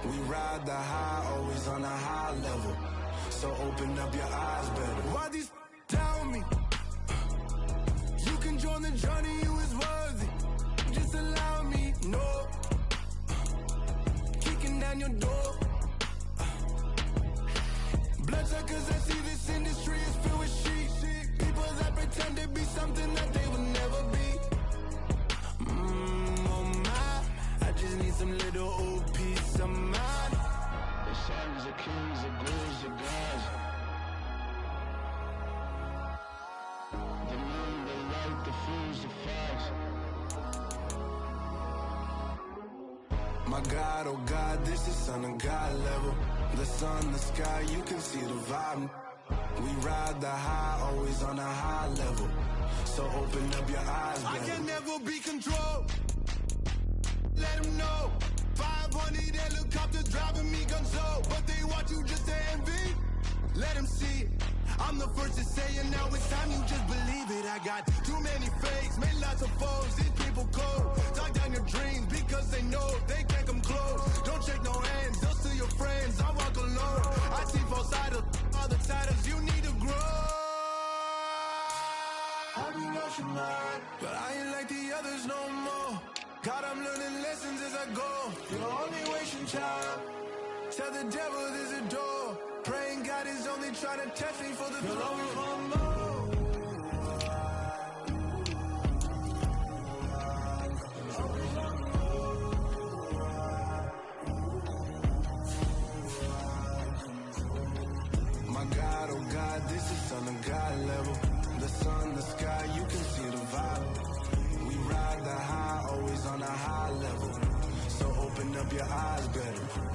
We ride the high, always on a high level. So open up your eyes better. Why these tell me you can join the journey, you is worthy. Just allow me, no. Kicking down your door. Bloodsuckers, I see this industry is filled with sheep. People that pretend to be something that they will never be. Oh my, I just need some little old peace of mind. The sons are kings, the ghouls are gods. The moon, the light, the fools, the fox. My God, oh God, this is son of God level. The sun, the sky, you can see the vibe. We ride the high, always on a high level. So open up your eyes, baby. I can never be controlled. Let them know. 500 helicopters driving me gonzo. But they want you just to envy. Let them see it. I'm the first to say it, now it's time you just believe it. I got too many fakes, made lots of foes. These people cold. Talk down your dreams because they know they can't come close. Don't shake no hands, they'll steal your friends. I walk alone. I see false idols, all the titles you need to grow. I've been lost your mind, but I ain't like the others no more. God, I'm learning lessons as I go. You're only wasting time. Tell the devil there's a door. Praying God is only trying to test me for the throne. My God, oh God, this is son of God level. The sun, the sky, you can see the vibe. We ride the high, always on a high level. So open up your eyes better.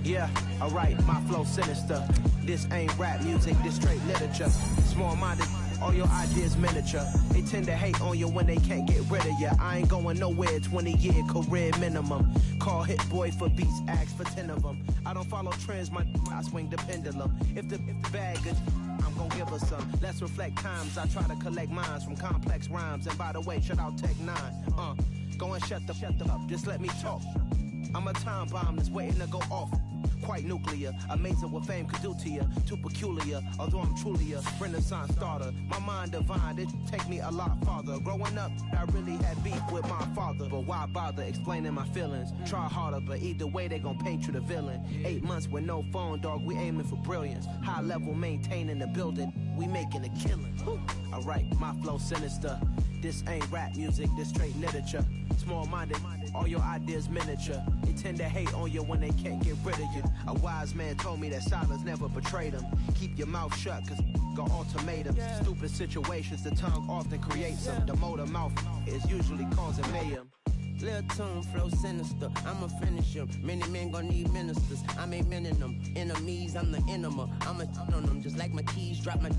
Yeah, alright, my flow sinister. This ain't rap music, this straight literature. Small-minded, all your ideas miniature. They tend to hate on you when they can't get rid of you. I ain't going nowhere, 20-year career minimum. Call Hit Boy for beats, ask for 10 of them. I don't follow trends, I swing the pendulum. If the bag good, I'm gon' give her some. Let's reflect times, I try to collect minds from complex rhymes. And by the way, shout out Tech 9. Go and shut the up, just let me talk. I'm a time bomb that's waiting to go off. Quite nuclear, amazing what fame could do to you. Too peculiar, although I'm truly a renaissance starter. My mind divine, it take me a lot farther. Growing up, I really had beef with my father. But why bother explaining my feelings? Try harder, but either way they gon' paint you the villain. 8 months with no phone, dog, we aiming for brilliance. High level maintaining the building, we making a killing. Alright, my flow sinister. This ain't rap music, this straight literature. Small-minded, all your ideas miniature. They tend to hate on you when they can't get rid of you. A wise man told me that silence never betrayed him. Keep your mouth shut, cause got ultimatums. Stupid situations, the tongue often creates them. The motor mouth is usually causing mayhem. Lil' tune, flow sinister, I'ma finish him. Many men gon' need ministers, I'm aiming them. Enemies, I'm the enema, I'ma on them. Just like my keys, drop my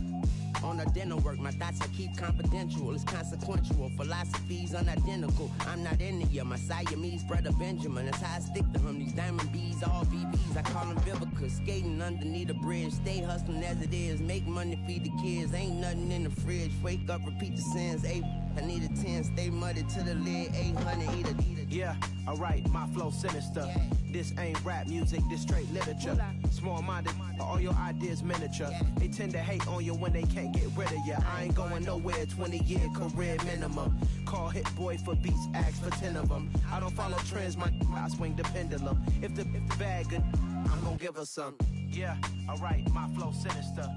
on a dinner work. My thoughts I keep confidential, it's consequential. Philosophies unidentical, I'm not into ya. My Siamese brother Benjamin, that's how I stick to him. These diamond bees, all BBs, I call them Vivica. Skating underneath a bridge, stay hustling as it is. Make money, feed the kids, ain't nothing in the fridge. Wake up, repeat the sins, I need a 10, stay muddy to the lid, 800, eat a. Yeah, alright, my flow sinister. This ain't rap music, this straight literature. Small-minded, all your ideas miniature. They tend to hate on you when they can't get rid of you. I ain't going nowhere, 20-year career minimum. Call Hit Boy for beats, ask for 10 of them. I don't follow trends, I swing the pendulum. If the bag good, I'm gon' give her some. Yeah, alright, my flow sinister.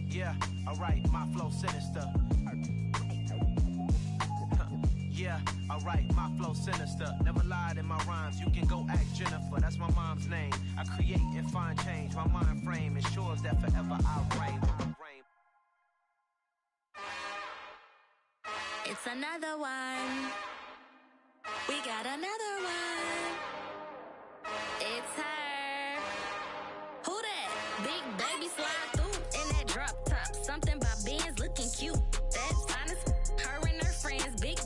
Yeah, alright, my flow sinister. Yeah, alright, my flow sinister. Never lied in my rhymes, you can go ask Jennifer. That's my mom's name. I create and find change. My mind frame ensures that forever I reign. It's another one. We got another one. It's her. Who that? Big baby slide through in that drop top. Something by Benz looking cute. That's honest. Her and her friends, big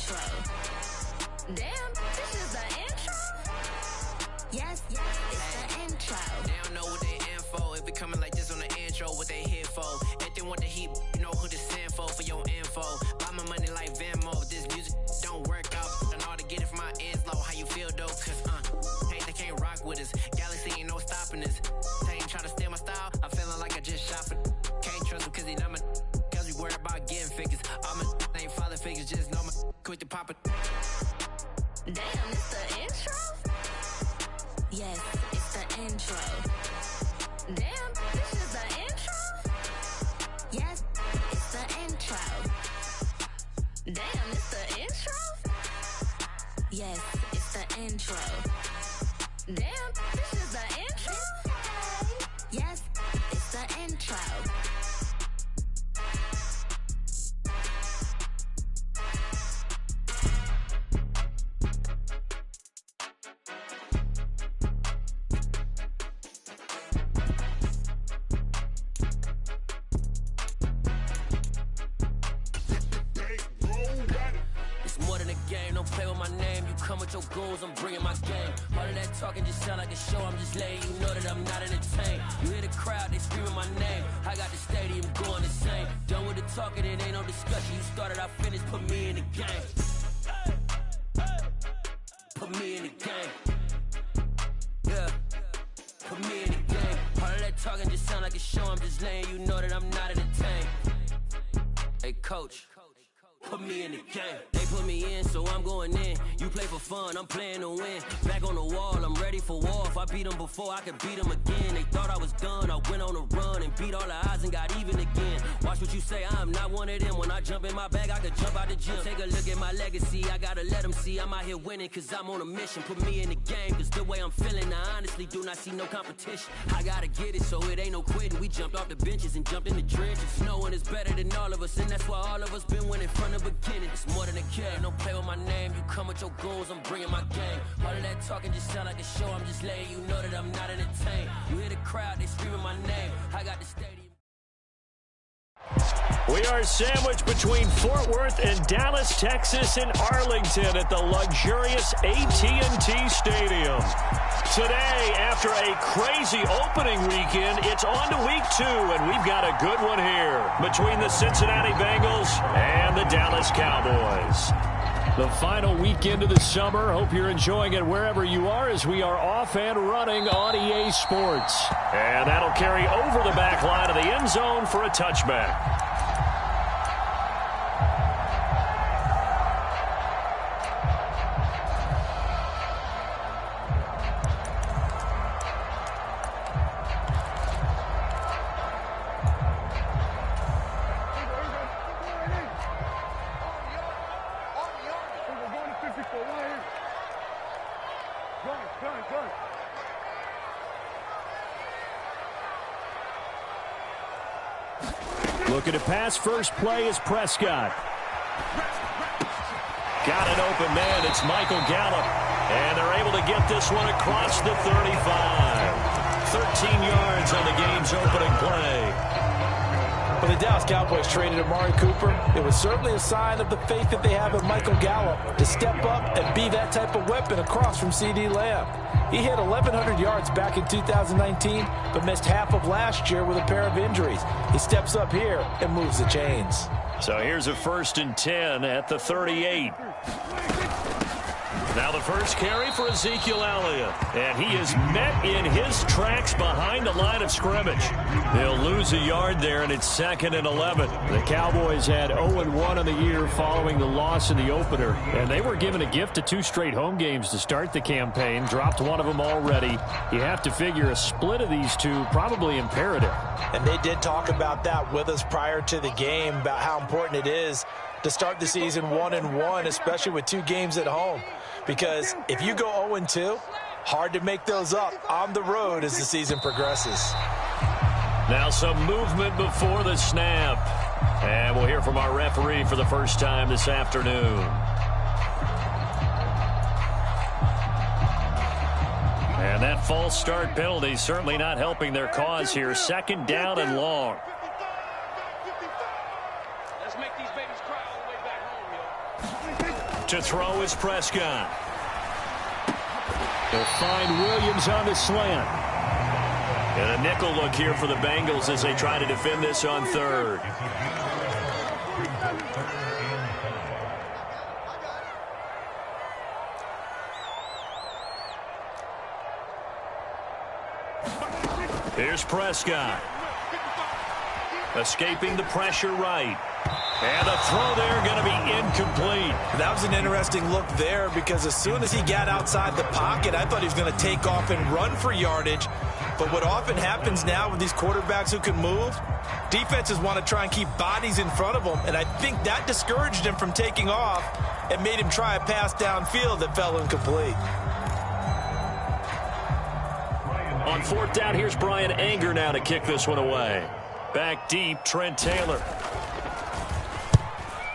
intro. Damn, this is the intro? Yes, it's the intro. They don't know what they in for. If it coming like this on the intro, what they here for? If they want the heat, you know who to send for your info. Buy my money like Venmo. If this music don't work out, I know how to get it from my ends low. How you feel though? Cause hey, they can't rock with us. Galaxy ain't no stopping us. They ain't try to steal my style. I'm feeling like I just shot for. Can't trust them cause they not my. Cause we worried about getting figures. All my ain't father figures. Just know my quick to pop it. Damn, it's the intro? Yes, it's the intro. Damn, this is the intro? Yes, it's the intro. Damn, it's the intro? Yes, it's the intro. Damn, this is the intro? Yes, it's the intro. Play with my name, you come with your goons, I'm bringing my game. All of that talking just sound like a show, I'm just letting you know that I'm not entertained. You hear the crowd, they screaming my name. I got the stadium going the same. Done with the talking, it ain't no discussion. You started, I finished, put me in the game. Put me in the game. Yeah, put me in the game. All of that talking just sound like a show, I'm just letting you know that I'm not entertained. Hey coach, put me in the game. They put me in, so I'm going in. You play for fun, I'm playing to win. Back on the wall, I'm ready for war. If I beat them before, I could beat them again. They thought I was done, I went on a run and beat all the odds and got even again. Watch what you say, I'm not one of them. When I jump in my bag, I could jump out the gym. Take a look at my legacy, I gotta let them see I'm out here winning, cause I'm on a mission. Put me in the game, cause the way I'm feeling, I honestly do not see no competition. I gotta get it, so it ain't no quitting. We jumped off the benches and jumped in the trenches. No one is better than all of us, and that's why all of us been winning from the beginning. It's more than a game, don't play with my name. You come with your goons, I'm bringing my game. All of that talking just sound like a show, I'm just letting you know that I'm not entertained. You hear the crowd, they screaming my name. I got the stadium. We are sandwiched between Fort Worth and Dallas, Texas, and Arlington at the luxurious AT&T Stadium. Today, after a crazy opening weekend, it's on to week 2, and we've got a good one here between the Cincinnati Bengals and the Dallas Cowboys. The final weekend of the summer. Hope you're enjoying it wherever you are as we are off and running on EA Sports. And that'll carry over the back line of the end zone for a touchback. Looking to pass, first play is Prescott. Got an open man, it's Michael Gallup. And they're able to get this one across the 35. 13 yards on the game's opening play. When the Dallas Cowboys traded Amari Cooper, it was certainly a sign of the faith that they have in Michael Gallup to step up and be that type of weapon across from C.D. Lamb. He hit 1,100 yards back in 2019, but missed half of last year with a pair of injuries. He steps up here and moves the chains. So here's a 1st and 10 at the 38. Now the first carry for Ezekiel Elliott. And he is met in his tracks behind the line of scrimmage. They'll lose a yard there, and it's 2nd and 11. The Cowboys had 0-1 on the year following the loss in the opener. And they were given a gift of 2 straight home games to start the campaign. Dropped one of them already. You have to figure a split of these two probably imperative. And they did talk about that with us prior to the game, about how important it is to start the season 1-1, especially with 2 games at home. Because if you go 0-2, hard to make those up on the road as the season progresses. Now some movement before the snap. And we'll hear from our referee for the first time this afternoon. And that false start penalty certainly not helping their cause here. 2nd down and long. Let's make these babies cry all the way back home, yo. To throw is Prescott. They'll find Williams on the slant. And a nickel look here for the Bengals as they try to defend this on third. Here's Prescott. Escaping the pressure right. And a throw there going to be incomplete. That was an interesting look there because as soon as he got outside the pocket, I thought he was going to take off and run for yardage. But what often happens now with these quarterbacks who can move, defenses want to try and keep bodies in front of them. And I think that discouraged him from taking off and made him try a pass downfield that fell incomplete. On fourth down, here's Brian Anger now to kick this one away. Back deep, Trent Taylor.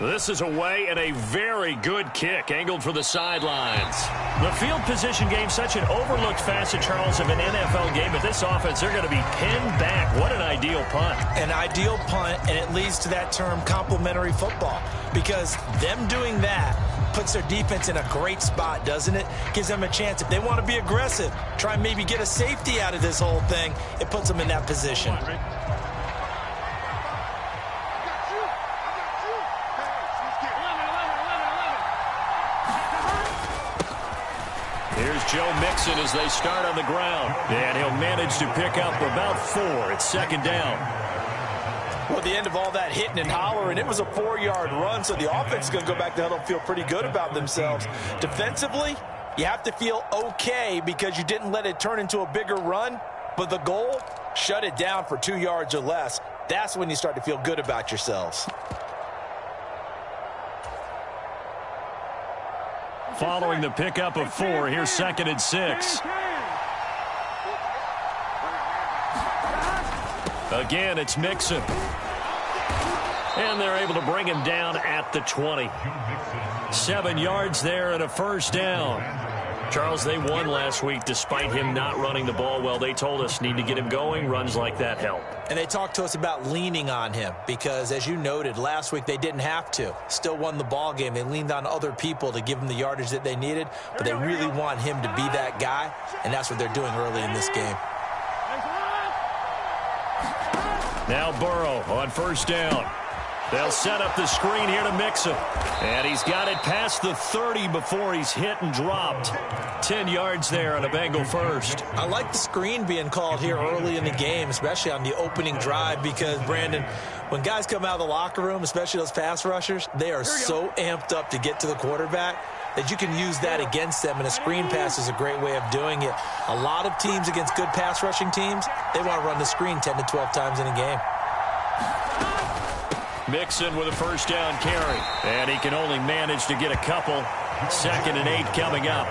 This is away and a very good kick, angled for the sidelines. The field position game, such an overlooked facet, Charles, of an NFL game. But this offense, they're going to be pinned back. What an ideal punt. An ideal punt, and it leads to that term complementary football. Because them doing that puts their defense in a great spot, doesn't it? Gives them a chance. If they want to be aggressive, try and maybe get a safety out of this whole thing, it puts them in that position. Here's Joe Mixon as they start on the ground. And he'll manage to pick up about 4. It's second down. Well, the end of all that hitting and hollering, it was a 4-yard run, so the offense is going to go back to huddle and feel pretty good about themselves. Defensively, you have to feel okay because you didn't let it turn into a bigger run, but the goal, shut it down for 2 yards or less. That's when you start to feel good about yourselves. Following the pickup of 4, here's second and 6. Again, it's Mixon. And they're able to bring him down at the 20. 7 yards there and a first down. Charles, they won last week despite him not running the ball well. They told us need to get him going. Runs like that help. And they talked to us about leaning on him because, as you noted, last week they didn't have to. Still won the ball game. They leaned on other people to give them the yardage that they needed, but they really want him to be that guy, and that's what they're doing early in this game. Now Burrow on first down. They'll set up the screen here to Mixon. And he's got it past the 30 before he's hit and dropped. 10 yards there on a Bengal first. I like the screen being called here early in the game, especially on the opening drive, because, Brandon, when guys come out of the locker room, especially those pass rushers, they are so amped up to get to the quarterback that you can use that against them, and a screen pass is a great way of doing it. A lot of teams against good pass rushing teams, they want to run the screen 10 to 12 times in a game. Mixon with a first down carry. And he can only manage to get a couple. Second and 8 coming up.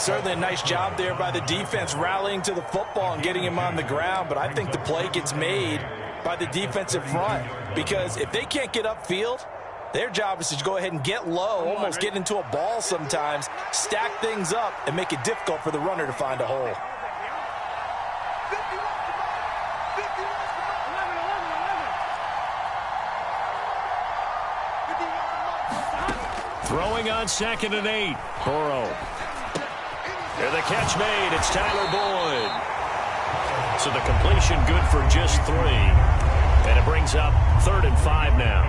Certainly a nice job there by the defense rallying to the football and getting him on the ground. But I think the play gets made by the defensive front. Because if they can't get upfield, their job is to go ahead and get low, almost get into a ball sometimes, stack things up, and make it difficult for the runner to find a hole. Throwing on second and 8. Burrow. And the catch made. It's Tyler Boyd. So the completion good for just 3. And it brings up 3rd and 5 now.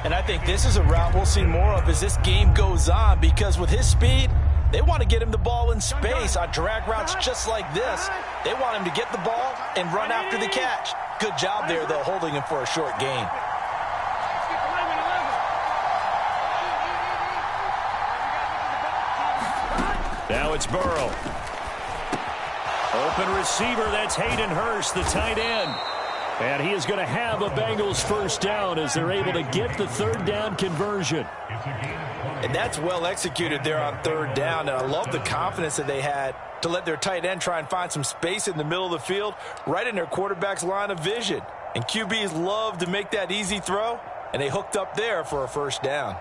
And I think this is a route we'll see more of as this game goes on, because with his speed, they want to get him the ball in space on drag routes just like this. They want him to get the ball and run after the catch. Good job there, though, holding him for a short gain. Now it's Burrow. Open receiver, that's Hayden Hurst, the tight end. And he is going to have a Bengals first down as they're able to get the 3rd down conversion. And that's well executed there on 3rd down. And I love the confidence that they had to let their tight end try and find some space in the middle of the field, right in their quarterback's line of vision. And QBs love to make that easy throw, and they hooked up there for a first down.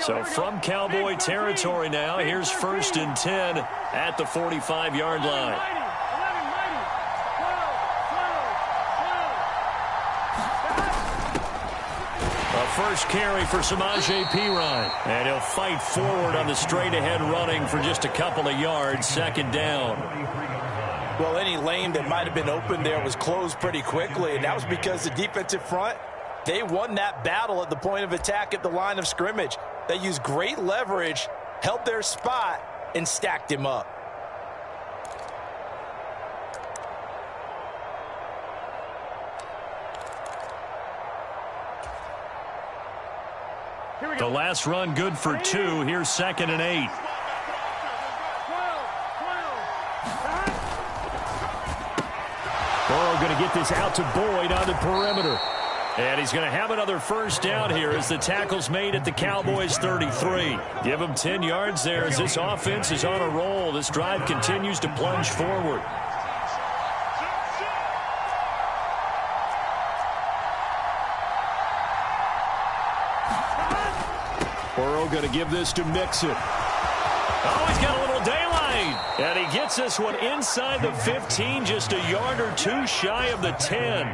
So from Cowboy territory now, here's 1st and 10 at the 45-yard line. first carry for Samaje Perine. And he'll fight forward on the straight-ahead running for just a couple of yards. Second down. Well, any lane that might have been open there was closed pretty quickly, and that was because the defensive front, they won that battle at the point of attack at the line of scrimmage. They used great leverage, held their spot, and stacked him up. The last run good for 2. Here's 2nd and 8. Burrow going to get this out to Boyd on the perimeter. And he's going to have another first down here as the tackle's made at the Cowboys 33. Give him 10 yards there as this offense is on a roll. This drive continues to plunge forward. Burrow going to give this to Mixon. Oh, he's got a little daylight. And he gets this one inside the 15, just a yard or 2 shy of the 10.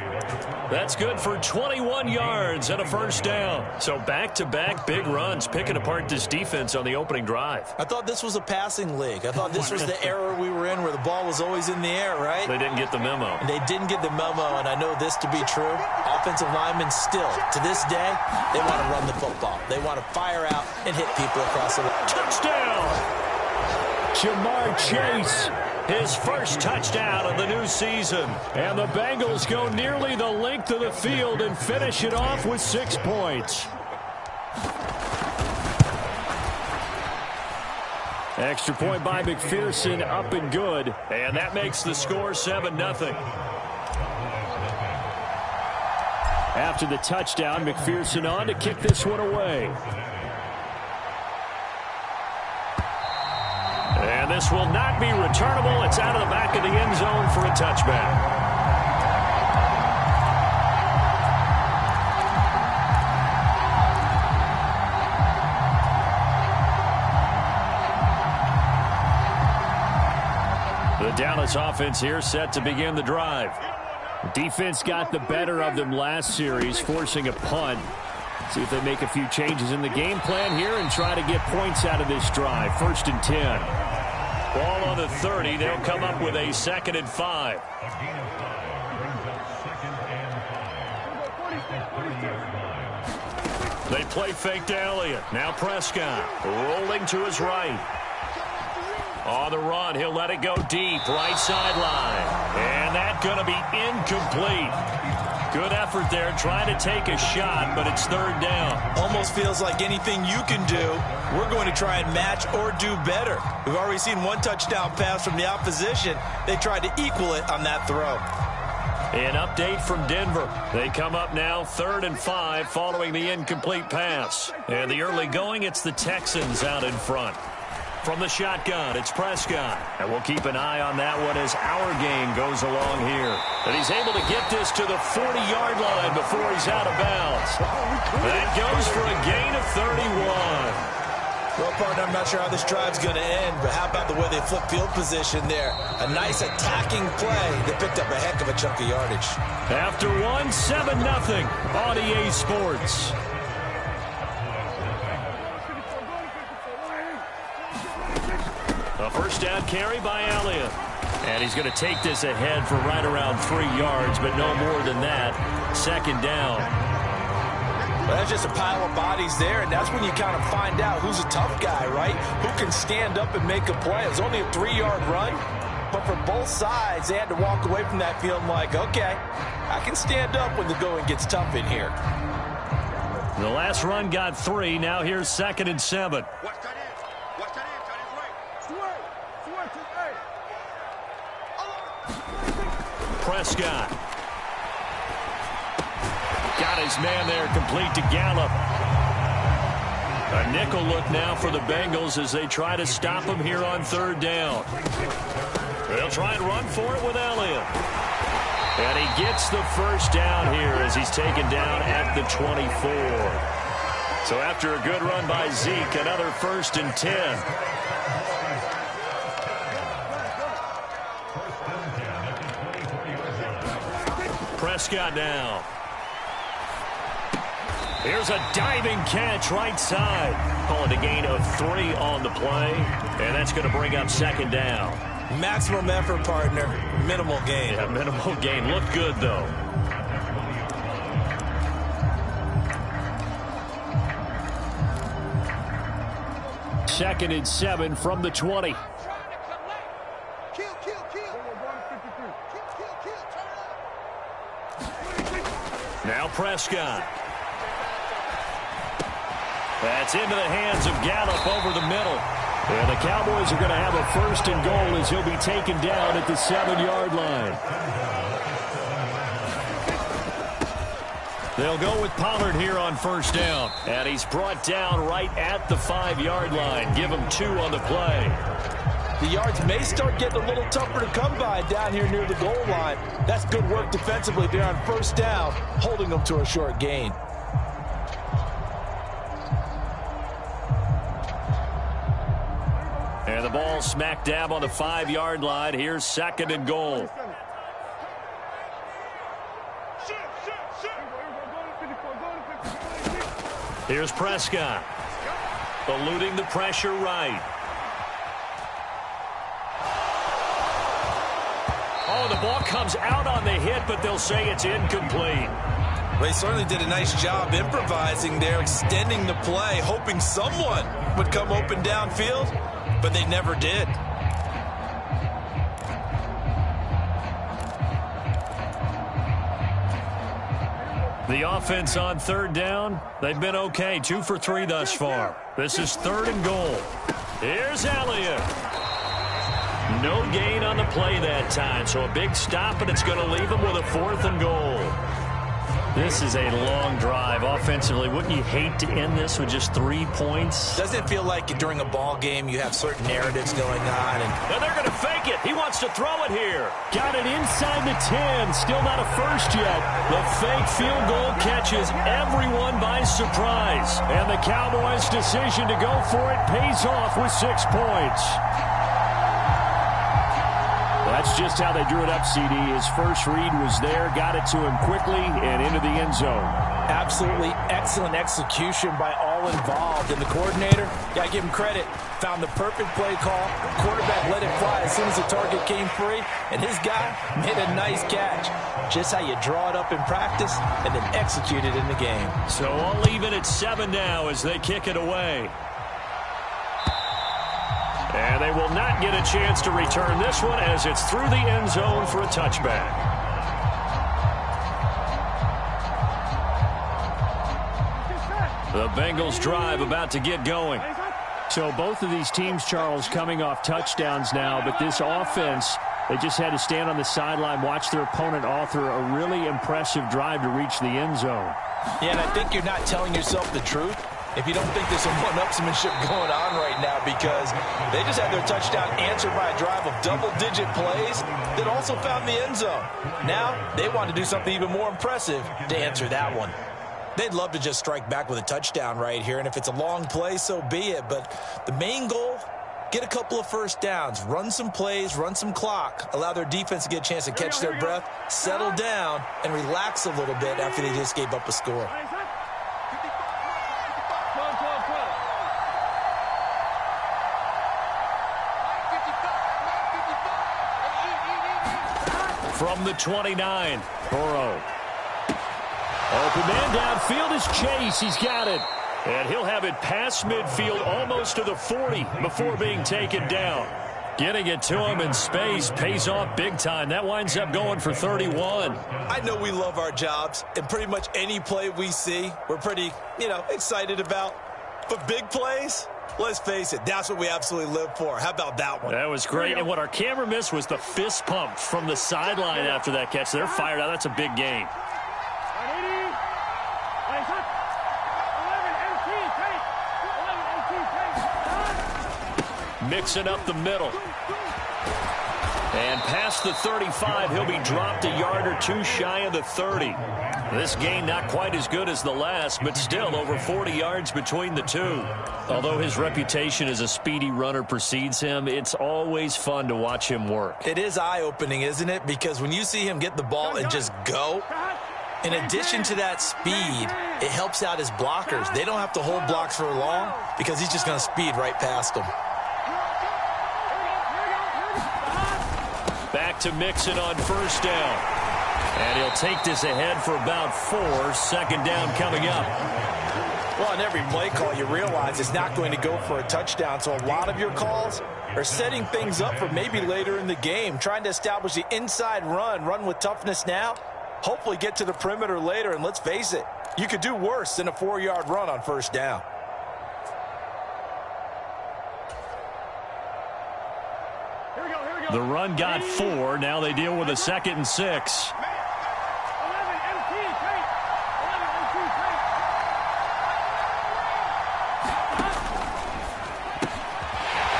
That's good for 21 yards and a first down. So back-to-back big runs, picking apart this defense on the opening drive. I thought this was a passing league. I thought this was the era we were in where the ball was always in the air, right? They didn't get the memo. And they didn't get the memo, and I know this to be true. Offensive linemen still, to this day, they want to run the football. They want to fire out and hit people across the line. Touchdown! Jamar Chase, his first touchdown of the new season. And the Bengals go nearly the length of the field and finish it off with 6 points. Extra point by McPherson, up and good. And that makes the score 7-0. After the touchdown, McPherson on to kick this one away. And this will not be returnable. It's out of the back of the end zone for a touchback. The Dallas offense here set to begin the drive. Defense got the better of them last series, forcing a punt. See if they make a few changes in the game plan here and try to get points out of this drive. 1st and 10. Ball on the 30. They'll come up with a 2nd and 5. They play fake to Elliott. Now Prescott rolling to his right. On the run, he'll let it go deep, right sideline. And that's going to be incomplete. Good effort there, trying to take a shot, but it's 3rd down. Almost feels like anything you can do, we're going to try and match or do better. We've already seen 1 touchdown pass from the opposition. They tried to equal it on that throw. An update from Denver. They come up now 3rd and 5 following the incomplete pass. And the early going, it's the Texans out in front. From the shotgun, it's Prescott. And we'll keep an eye on that one as our game goes along here. And he's able to get this to the 40-yard line before he's out of bounds. That goes for a gain of 31. Well, partner, I'm not sure how this drive's going to end, but how about the way they flip field position there? A nice attacking play that picked up a heck of a chunk of yardage. After 1, 7-0 on EA Sports. A first down carry by Elliott. And he's going to take this ahead for right around 3 yards, but no more than that. 2nd down. Well, that's just a pile of bodies there, and that's when you kind of find out who's a tough guy, right? Who can stand up and make a play. It was only a 3-yard run, but for both sides, they had to walk away from that field like, okay, I can stand up when the going gets tough in here. The last run got 3. Now here's 2nd and 7. Prescott. Got his man there, complete to Gallup. A nickel look now for the Bengals as they try to stop him here on 3rd down. They'll try and run for it with Elliott. And he gets the first down here as he's taken down at the 24. So after a good run by Zeke, another 1st and 10. Prescott now. Here's a diving catch right side. Call it a gain of 3 on the play, and that's going to bring up second down. Maximum effort, partner. Minimal gain. Yeah, minimal gain. Looked good, though. Second and 7 from the 20. Now Prescott. That's into the hands of Gallup over the middle. And the Cowboys are going to have a first and goal as he'll be taken down at the 7-yard line. They'll go with Pollard here on first down. And he's brought down right at the 5-yard line. Give him 2 on the play. The yards may start getting a little tougher to come by down here near the goal line. That's good work defensively there on first down, holding them to a short gain. And the ball smack dab on the 5-yard line. Here's second and goal. Here's Prescott. Eluding the pressure right. Oh, the ball comes out on the hit, but they'll say it's incomplete. They certainly did a nice job improvising there, extending the play, hoping someone would come open downfield, but they never did. The offense on third down, they've been okay. 2 for 3 thus far. This is third and goal. Here's Elliott. No gain on the play that time, so a big stop, and it's going to leave him with a 4th and goal. This is a long drive offensively. Wouldn't you hate to end this with just 3 points? Doesn't it feel like during a ball game you have certain narratives going on? And they're going to fake it. He wants to throw it here. Got it inside the 10. Still not a first yet. The fake field goal catches everyone by surprise. And the Cowboys' decision to go for it pays off with 6 points. That's just how they drew it up, CD. His first read was there, got it to him quickly, and into the end zone. Absolutely excellent execution by all involved. And the coordinator, got to give him credit, found the perfect play call. Quarterback let it fly as soon as the target came free, and his guy made a nice catch. Just how you draw it up in practice and then execute it in the game. So I'll leave it at 7 now as they kick it away. And they will not get a chance to return this one as it's through the end zone for a touchback. The Bengals drive about to get going. So both of these teams, Charles, coming off touchdowns now, but this offense, they just had to stand on the sideline, watch their opponent author a really impressive drive to reach the end zone. Yeah, and I think you're not telling yourself the truth if you don't think there's some one-upsmanship going on right now, because they just had their touchdown answered by a drive of double-digit plays that also found the end zone. Now they want to do something even more impressive to answer that one. They'd love to just strike back with a touchdown right here, and if it's a long play, so be it. But the main goal, get a couple of first downs, run some plays, run some clock, allow their defense to get a chance to catch their breath, settle down, and relax a little bit after they just gave up a score. From the 29, Burrow. Open man downfield is Chase. He's got it. And he'll have it past midfield almost to the 40 before being taken down. Getting it to him in space pays off big time. That winds up going for 31. I know we love our jobs, and pretty much any play we see, we're pretty, excited about. But big plays, let's face it, that's what we absolutely live for. How about that one? That was great. And what our camera missed was the fist pump from the sideline after that catch. They're fired out. That's a big game. Mixing up the middle. And past the 35, he'll be dropped a yard or two shy of the 30. This gain not quite as good as the last, but still over 40 yards between the two. Although his reputation as a speedy runner precedes him, it's always fun to watch him work. It is eye-opening, isn't it? Because when you see him get the ball and just go, in addition to that speed, it helps out his blockers. They don't have to hold blocks for long because he's just going to speed right past them. Back to Mixon on first down. And he'll take this ahead for about 4. Second down coming up. Well, on every play call, you realize it's not going to go for a touchdown. So a lot of your calls are setting things up for maybe later in the game, trying to establish the inside run with toughness now, hopefully get to the perimeter later. And let's face it, you could do worse than a 4-yard run on first down. The run got 4. Now they deal with a 2nd and 6.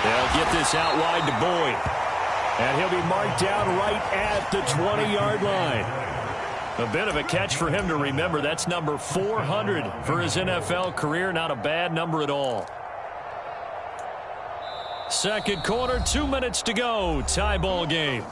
They'll get this out wide to Boyd. And he'll be marked down right at the 20-yard line. A bit of a catch for him to remember. That's number 400 for his NFL career. Not a bad number at all. Second quarter, 2 minutes to go. Tie ball game.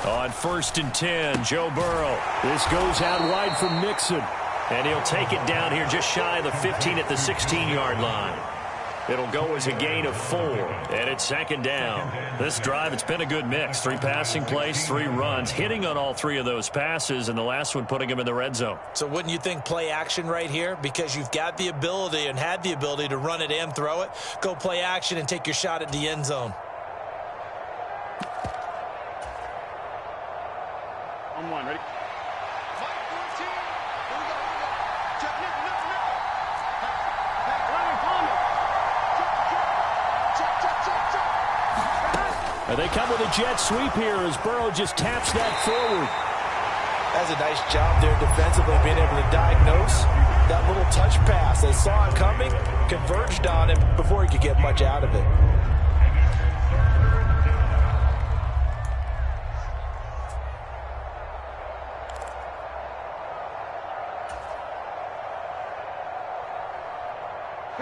On 1st and 10, Joe Burrow. This goes out wide for Mixon. And he'll take it down here just shy of the 15 at the 16-yard line. It'll go as a gain of 4. And it's 2nd down. This drive, it's been a good mix. 3 passing plays, 3 runs. Hitting on all 3 of those passes, and the last one putting him in the red zone. So wouldn't you think play action right here? Because you've got the ability and had the ability to run it and throw it. Go play action and take your shot at the end zone. Ready? And they come with a jet sweep here as Burrow just taps that forward. That's a nice job there defensively, being able to diagnose that little touch pass. They saw it coming, converged on him before he could get much out of it.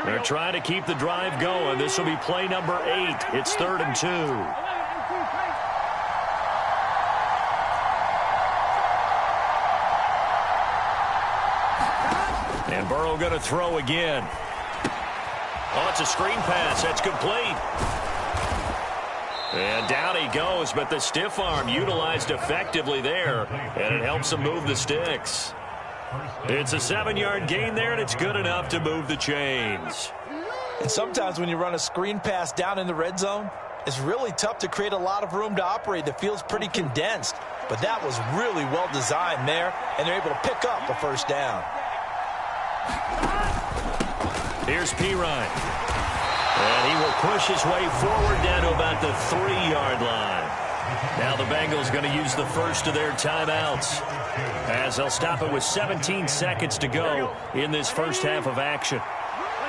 They're trying to keep the drive going. This will be play number 8. It's 3rd and 2. And Burrow going to throw again. Oh, it's a screen pass. That's complete. And down he goes, but the stiff arm utilized effectively there, and it helps him move the sticks. It's a 7-yard gain there, and it's good enough to move the chains. And sometimes when you run a screen pass down in the red zone, it's really tough to create a lot of room to operate. The field's pretty condensed, but that was really well designed there, and they're able to pick up a first down. Here's Pirine. And he will push his way forward down to about the 3-yard line. Now the Bengals going to use the first of their timeouts, as they'll stop it with 17 seconds to go in this first half of action.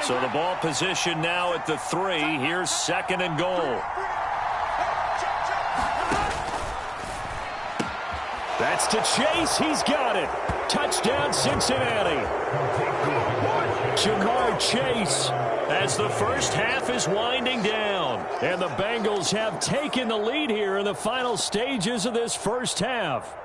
So the ball position now at the 3. Here's 2nd and goal. That's to Chase. He's got it. Touchdown, Cincinnati. Jamar Chase, as the first half is winding down. And the Bengals have taken the lead here in the final stages of this first half.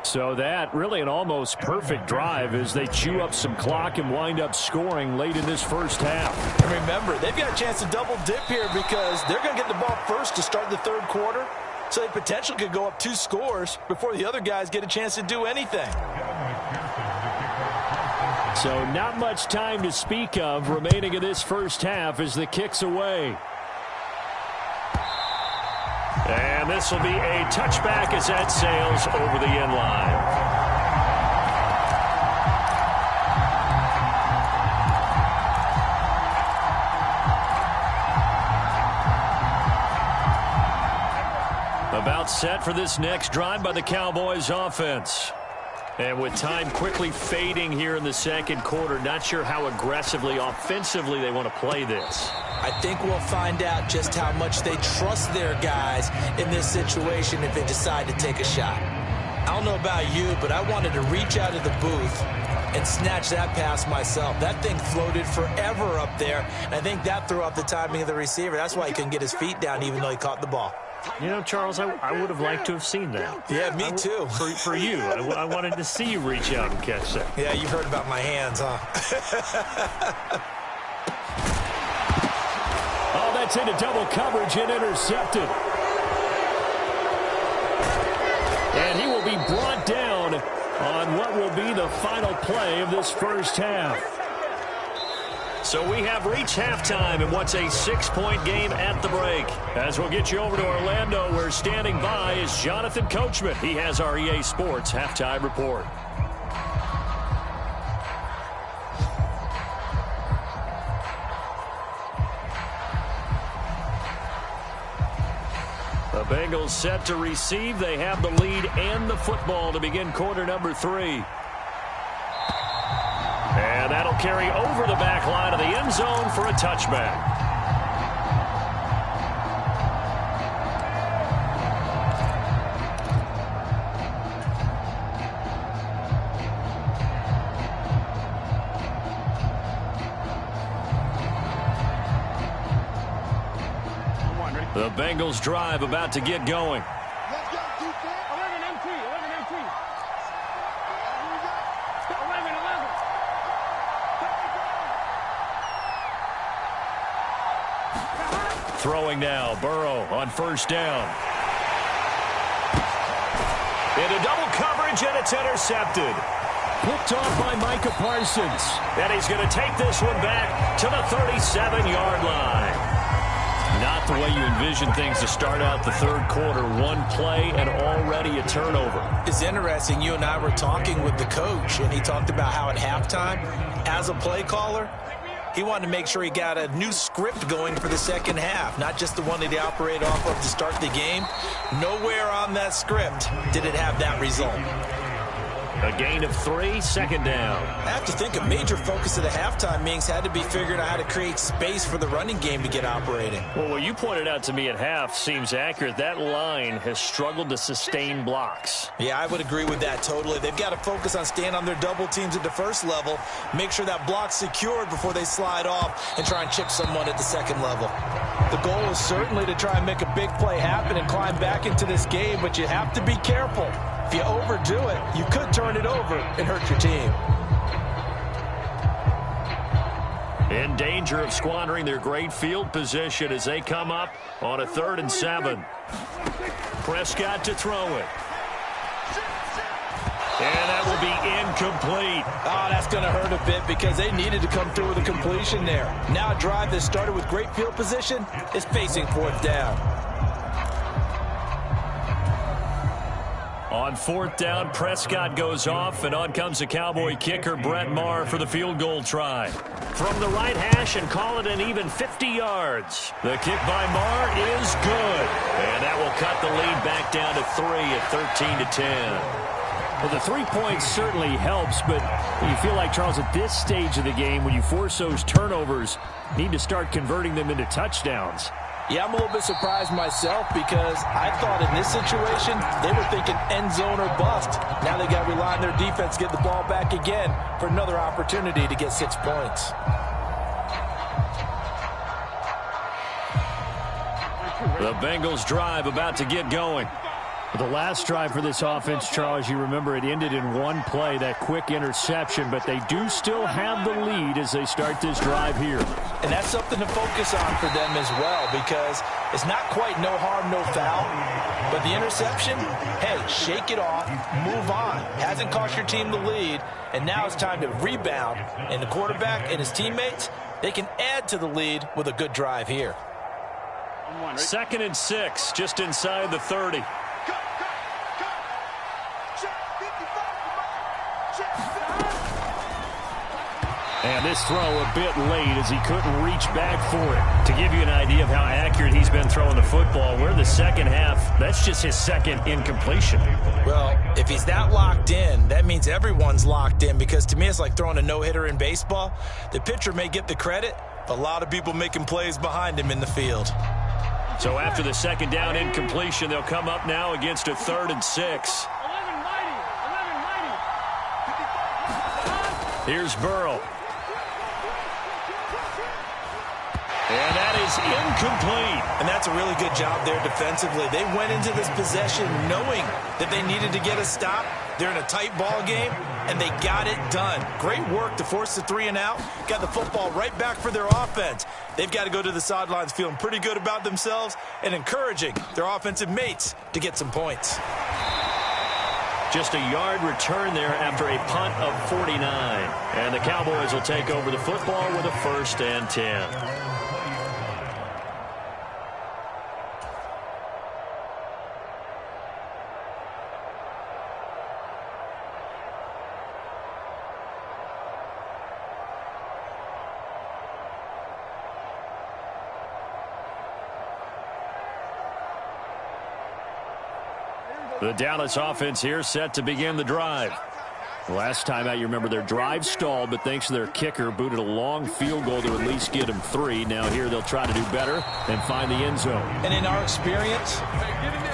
So that really an almost perfect drive as they chew up some clock and wind up scoring late in this first half. And remember, they've got a chance to double dip here because they're going to get the ball first to start the 3rd quarter. So they potentially could go up 2 scores before the other guys get a chance to do anything. So not much time to speak of remaining in this first half as the kick's away. And this will be a touchback as that sails over the end line. About set for this next drive by the Cowboys offense. And with time quickly fading here in the second quarter, not sure how aggressively, offensively they want to play this. I think we'll find out just how much they trust their guys in this situation if they decide to take a shot. I don't know about you, but I wanted to reach out of the booth and snatch that pass myself. That thing floated forever up there, and I think that threw off the timing of the receiver. That's why he couldn't get his feet down even though he caught the ball. You know, Charles, I would have liked to have seen that. Yeah, me too. For you. I wanted to see you reach out and catch that. Yeah, you've heard about my hands, huh? Oh, that's into double coverage and intercepted. And he will be brought down on what will be the final play of this first half. So we have reached halftime in what's a 6-point game at the break. As we'll get you over to Orlando, where standing by is Jonathan Coachman. He has our EA Sports halftime report. The Bengals set to receive. They have the lead and the football to begin quarter number 3. And that'll carry over the back line of the end zone for a touchback. The Bengals drive about to get going. Let's go, defense. 11 MT, 11 MT. 11, 11. Throwing now, Burrow on first down. Into double coverage, and it's intercepted. Picked off by Micah Parsons. And he's going to take this one back to the 37-yard line. Not the way you envision things to start out the third quarter. One play and already a turnover. It's interesting. You and I were talking with the coach, and he talked about how at halftime, as a play caller, he wanted to make sure he got a new script going for the second half, not just the one that he operated off of to start the game. Nowhere on that script did it have that result. A gain of 3, second down. I have to think a major focus of the halftime meetings had to be figuring out how to create space for the running game to get operating. Well, what you pointed out to me at half seems accurate. That line has struggled to sustain blocks. Yeah, I would agree with that totally. They've got to focus on staying on their double teams at the first level, make sure that block's secured before they slide off and try and chip someone at the second level. The goal is certainly to try and make a big play happen and climb back into this game, but you have to be careful. If you overdo it, you could turn it over and hurt your team. In danger of squandering their great field position as they come up on a 3rd and 7. Prescott to throw it. And that will be incomplete. Oh, that's going to hurt a bit because they needed to come through with a completion there. Now a drive that started with great field position is facing 4th down. On 4th down, Prescott goes off, and on comes the Cowboy kicker, Brett Maher, for the field goal try. From the right hash and call it an even 50 yards. The kick by Maher is good. And that will cut the lead back down to 3 at 13-10. Well, the 3 points certainly helps, but you feel like, Charles, at this stage of the game, when you force those turnovers, need to start converting them into touchdowns. Yeah, I'm a little bit surprised myself because I thought in this situation they were thinking end zone or bust. Now they got to rely on their defense to get the ball back again for another opportunity to get 6 points. The Bengals drive about to get going. The last drive for this offense, Charles, you remember it ended in one play, that quick interception, but they do still have the lead as they start this drive here. And that's something to focus on for them as well, because it's not quite no harm, no foul, but the interception, hey, shake it off, move on. Hasn't cost your team the lead, and now it's time to rebound, and the quarterback and his teammates, they can add to the lead with a good drive here. 2nd and 6, just inside the 30. And this throw a bit late as he couldn't reach back for it. To give you an idea of how accurate he's been throwing the football, we're in the second half. That's just his second incompletion. Well, if he's that locked in, that means everyone's locked in, because to me it's like throwing a no-hitter in baseball. The pitcher may get the credit, a lot of people making plays behind him in the field. So after the second down incompletion, they'll come up now against a 3rd and 6. Here's Burrow. And that is incomplete. And that's a really good job there defensively. They went into this possession knowing that they needed to get a stop. They're in a tight ball game, and they got it done. Great work to force the 3 and out. Got the football right back for their offense. They've got to go to the sidelines feeling pretty good about themselves and encouraging their offensive mates to get some points. Just a yard return there after a punt of 49. And the Cowboys will take over the football with a 1st and 10. The Dallas offense here set to begin the drive. Last time out, you remember their drive stalled, but thanks to their kicker, booted a long field goal to at least get them 3. Now here they'll try to do better and find the end zone. And in our experience,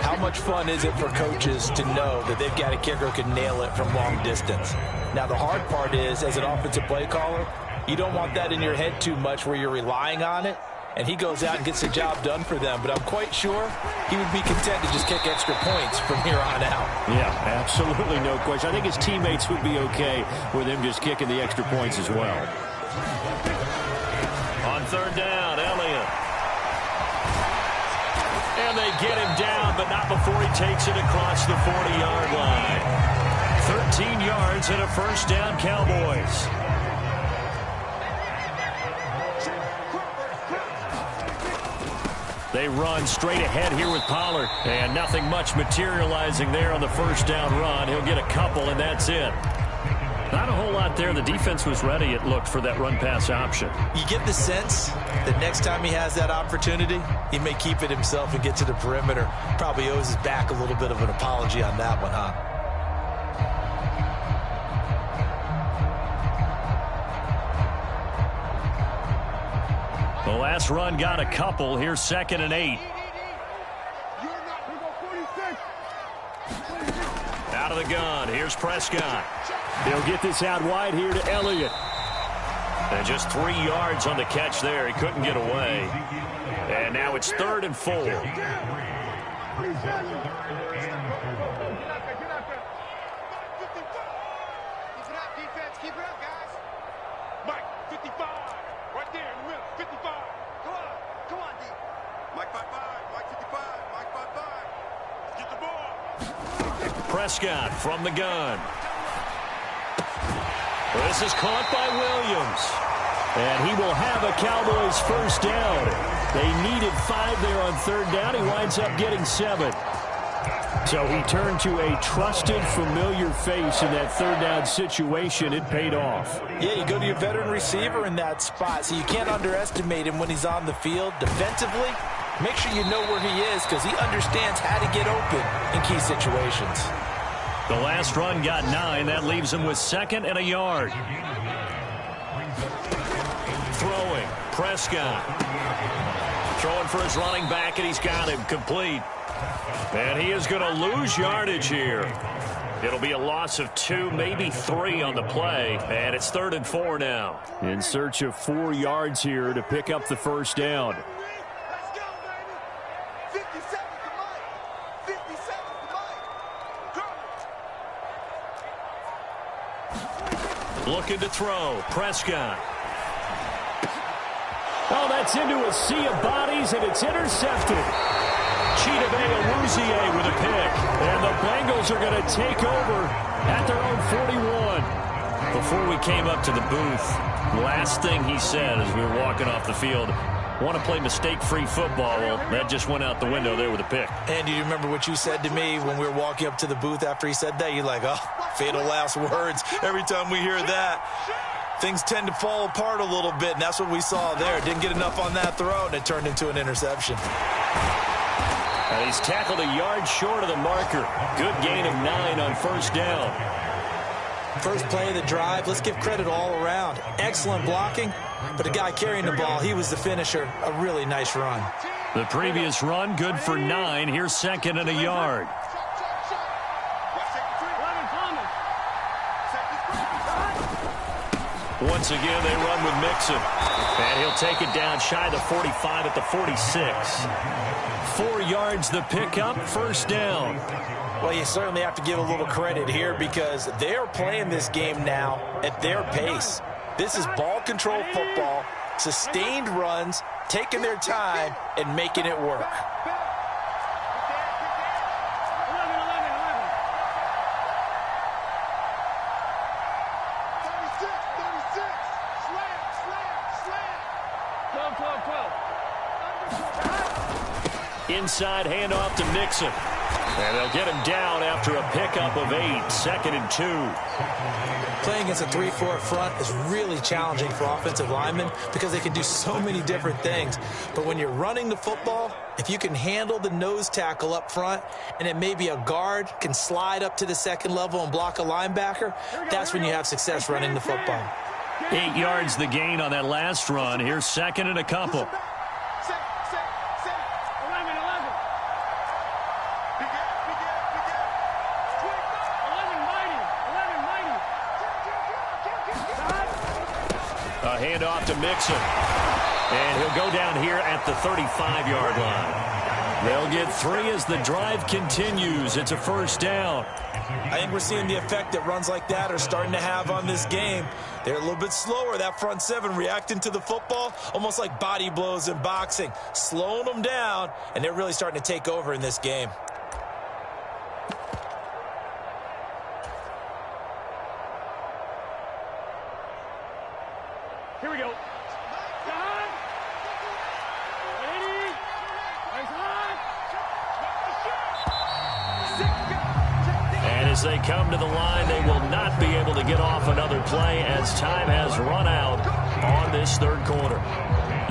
how much fun is it for coaches to know that they've got a kicker who can nail it from long distance? Now the hard part is, as an offensive play caller, you don't want that in your head too much where you're relying on it. And he goes out and gets the job done for them. But I'm quite sure he would be content to just kick extra points from here on out. Yeah, absolutely no question. I think his teammates would be okay with him just kicking the extra points as well. On 3rd down, Elliott. And they get him down, but not before he takes it across the 40-yard line. 13 yards and a 1st down, Cowboys. They run straight ahead here with Pollard. And nothing much materializing there on the 1st down run. He'll get a couple, and that's it. Not a whole lot there. The defense was ready, it looked, for that run-pass option. You get the sense that next time he has that opportunity, he may keep it himself and get to the perimeter. Probably owes his back a little bit of an apology on that one, huh? The last run got a couple. Here's 2nd and 8. Out of the gun. Here's Prescott. He'll get this out wide here to Elliott. And just 3 yards on the catch there. He couldn't get away. And now it's 3rd and 4. Prescott from the gun. This is caught by Williams. And he will have a Cowboys 1st down. They needed 5 there on 3rd down. He winds up getting 7. So he turned to a trusted, familiar face in that 3rd down situation. It paid off. Yeah, you go to your veteran receiver in that spot, so you can't underestimate him when he's on the field. Defensively, make sure you know where he is, because he understands how to get open in key situations. The last run got 9. That leaves him with 2nd and a yard. Throwing, Prescott. Throwing for his running back, and he's got him complete. And he is going to lose yardage here. It'll be a loss of 2, maybe 3 on the play. And it's 3rd and 4 now. In search of 4 yards here to pick up the 1st down. Looking to throw. Prescott. Oh, that's into a sea of bodies, and it's intercepted. Chidobe Awuzie with a pick. And the Bengals are going to take over at their own 41. Before we came up to the booth, last thing he said as we were walking off the field, want to play mistake-free football. Well, that just went out the window there with a pick. And do you remember what you said to me when we were walking up to the booth after he said that? You're like, oh, fatal last words every time we hear that. things tend to fall apart a little bit, and that's what we saw there. Didn't get enough on that throw, and it turned into an interception. And he's tackled a yard short of the marker. Good gain of 9 on first down. First play of the drive, let's give credit all around. Excellent blocking, but the guy carrying the ball, he was the finisher. A really nice run. The previous run, good for 9. Here's 2nd and a yard. Once again, they run with Mixon. And he'll take it down shy of the 45 at the 46. 4 yards the pickup, first down. Well, you certainly have to give a little credit here because they are playing this game now at their pace. This is ball control football, sustained runs, taking their time, and making it work. Inside handoff to Mixon. And they'll get him down after a pickup of 8, 2nd and 2. Playing against a 3-4 front is really challenging for offensive linemen because they can do so many different things. But when you're running the football, if you can handle the nose tackle up front and then maybe a guard can slide up to the second level and block a linebacker, that's when you have success running the football. 8 yards the gain on that last run. Here's 2nd and a couple. A handoff to Mixon. And he'll go down here at the 35-yard line. They'll get 3 as the drive continues. It's a first down. I think we're seeing the effect that runs like that are starting to have on this game. They're a little bit slower, that front 7, reacting to the football, almost like body blows in boxing, slowing them down, and they're really starting to take over in this game. Here we go. And as they come to the line, they will not be able to get off another play as time has run out on this third quarter.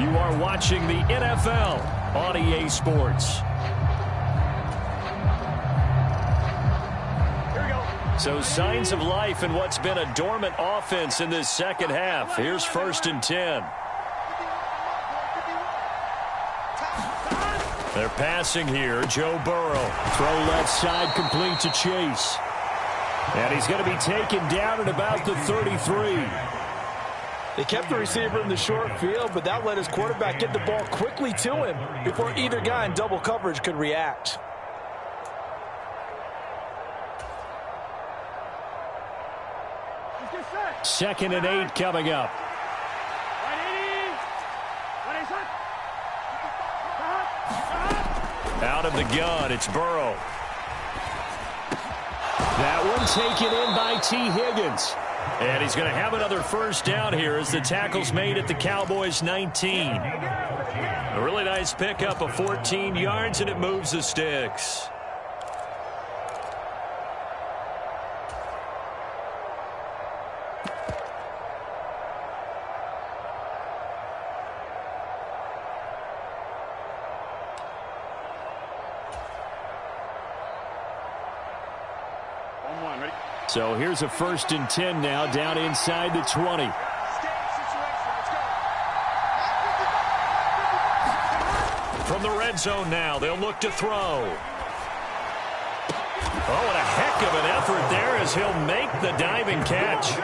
You are watching the NFL on EA Sports. So signs of life in what's been a dormant offense in this second half. Here's 1st and 10. They're passing here. Joe Burrow. Throw left side complete to Chase. And he's going to be taken down at about the 33. They kept the receiver in the short field, but that let his quarterback get the ball quickly to him before either guy in double coverage could react. Second and 8 coming up. Out of the gun, it's Burrow. That one taken in by T. Higgins. And he's going to have another first down here as the tackle's made at the Cowboys 19. A really nice pickup of 14 yards, and it moves the sticks. So here's a 1st and 10 now, down inside the 20. From the red zone now, they'll look to throw. Oh, and a heck of an effort there as he'll make the diving catch.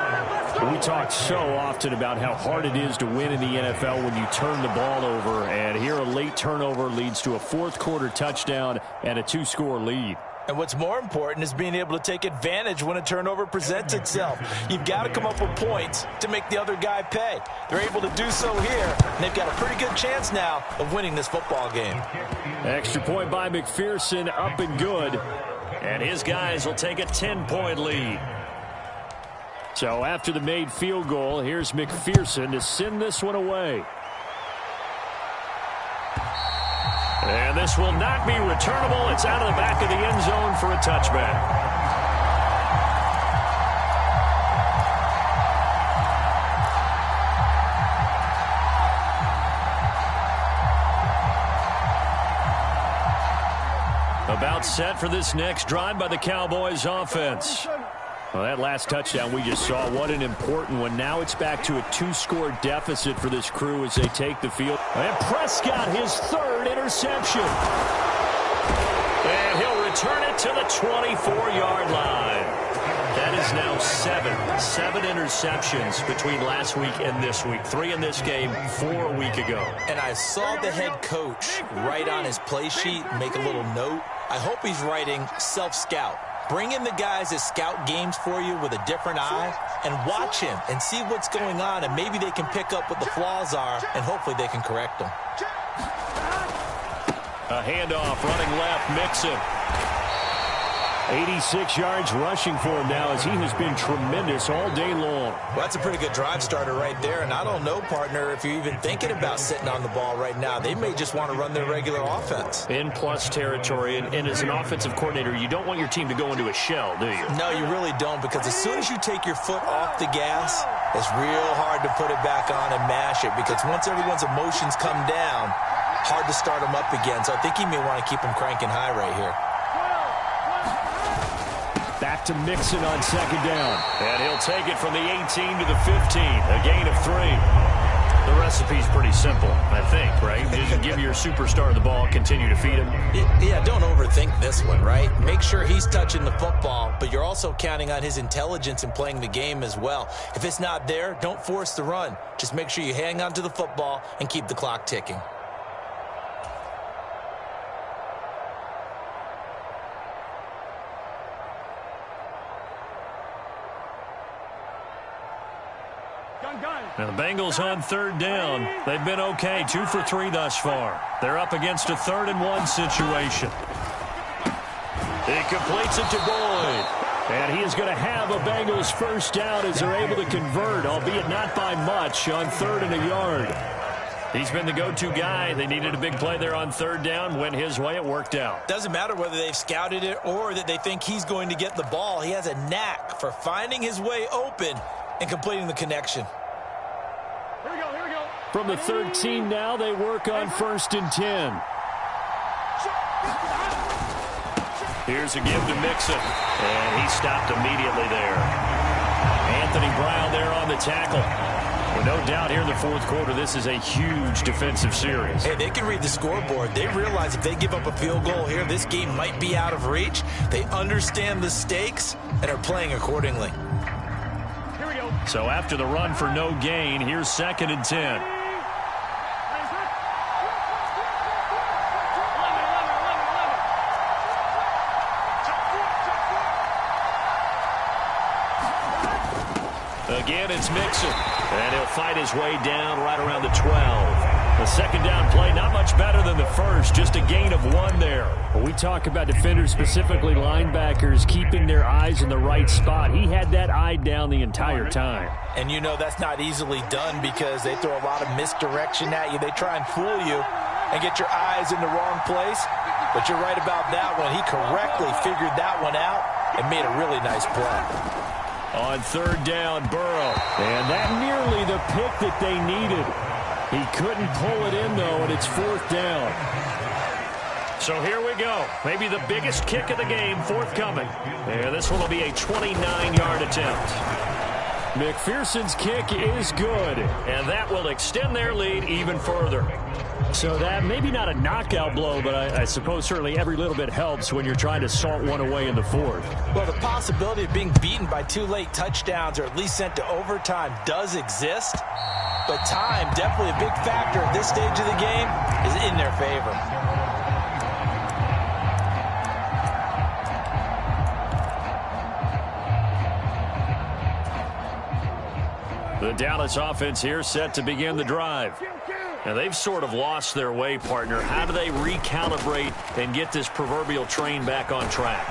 We talk so often about how hard it is to win in the NFL when you turn the ball over, and here a late turnover leads to a fourth-quarter touchdown and a 2-score lead. And what's more important is being able to take advantage when a turnover presents itself. You've got to come up with points to make the other guy pay. They're able to do so here, and they've got a pretty good chance now of winning this football game. Extra point by McPherson, up and good. And his guys will take a 10-point lead. So after the made field goal, here's McPherson to send this one away. And this will not be returnable. It's out of the back of the end zone for a touchback. About set for this next drive by the Cowboys offense. Well, that last touchdown we just saw, what an important one. Now it's back to a 2-score deficit for this crew as they take the field. And Prescott, his third interception. And he'll return it to the 24-yard line. That is now seven interceptions between last week and this week. 3 in this game, 4 a week ago. And I saw the head coach write on his play sheet, make a little note. I hope he's writing self-scout. Bring in the guys that scout games for you with a different eye and watch him and see what's going on, and maybe they can pick up what the flaws are, and hopefully they can correct them. A handoff, running left, Mixon. 86 yards rushing for him now as he has been tremendous all day long. Well, that's a pretty good drive starter right there, and I don't know, partner, if you're even thinking about sitting on the ball right now. They may just want to run their regular offense. In plus territory, and as an offensive coordinator, you don't want your team to go into a shell, do you? No, you really don't, because as soon as you take your foot off the gas, it's real hard to put it back on and mash it, because once everyone's emotions come down, hard to start them up again. So I think he may want to keep them cranking high right here. Back to Mixon on second down. And he'll take it from the 18 to the 15. A gain of 3. The recipe's pretty simple, I think, right? Just give your superstar the ball, continue to feed him. Yeah, don't overthink this one, right? Make sure he's touching the football, but you're also counting on his intelligence in playing the game as well. If it's not there, don't force the run. Just make sure you hang on to the football and keep the clock ticking. Now the Bengals on third down. They've been okay, 2 for 3 thus far. They're up against a 3rd-and-1 situation. He completes it to Boyd. And he is going to have a Bengals first down as they're able to convert, albeit not by much, on 3rd and a yard. He's been the go-to guy. They needed a big play there on 3rd down. Went his way. It worked out. Doesn't matter whether they've scouted it or that they think he's going to get the ball. He has a knack for finding his way open and completing the connection. From the 13 now, they work on 1st and 10. Here's a give to Mixon. And he stopped immediately there. Anthony Brown there on the tackle. Well, no doubt here in the 4th quarter, this is a huge defensive series. Hey, they can read the scoreboard. They realize if they give up a field goal here, this game might be out of reach. They understand the stakes and are playing accordingly. So after the run for no gain, here's 2nd and 10. Again, it's Mixon. And he'll fight his way down right around the 12. The 2nd down play, not much better than the first. Just a gain of 1 there. When we talk about defenders, specifically linebackers, keeping their eyes in the right spot, he had that eye down the entire time. And you know that's not easily done because they throw a lot of misdirection at you. They try and fool you and get your eyes in the wrong place. But you're right about that one. He correctly figured that one out and made a really nice play. On 3rd down, Burrow. And that nearly the pick that they needed. He couldn't pull it in, though, and it's 4th down. So here we go. Maybe the biggest kick of the game forthcoming. And this one will be a 29-yard attempt. McPherson's kick is good, and that will extend their lead even further. So that maybe not a knockout blow, but I suppose certainly every little bit helps when you're trying to salt one away in the 4th. Well, the possibility of being beaten by 2 late touchdowns or at least sent to overtime does exist. But time, definitely a big factor at this stage of the game, is in their favor. The Dallas offense here set to begin the drive. Now, they've sort of lost their way, partner. How do they recalibrate and get this proverbial train back on track?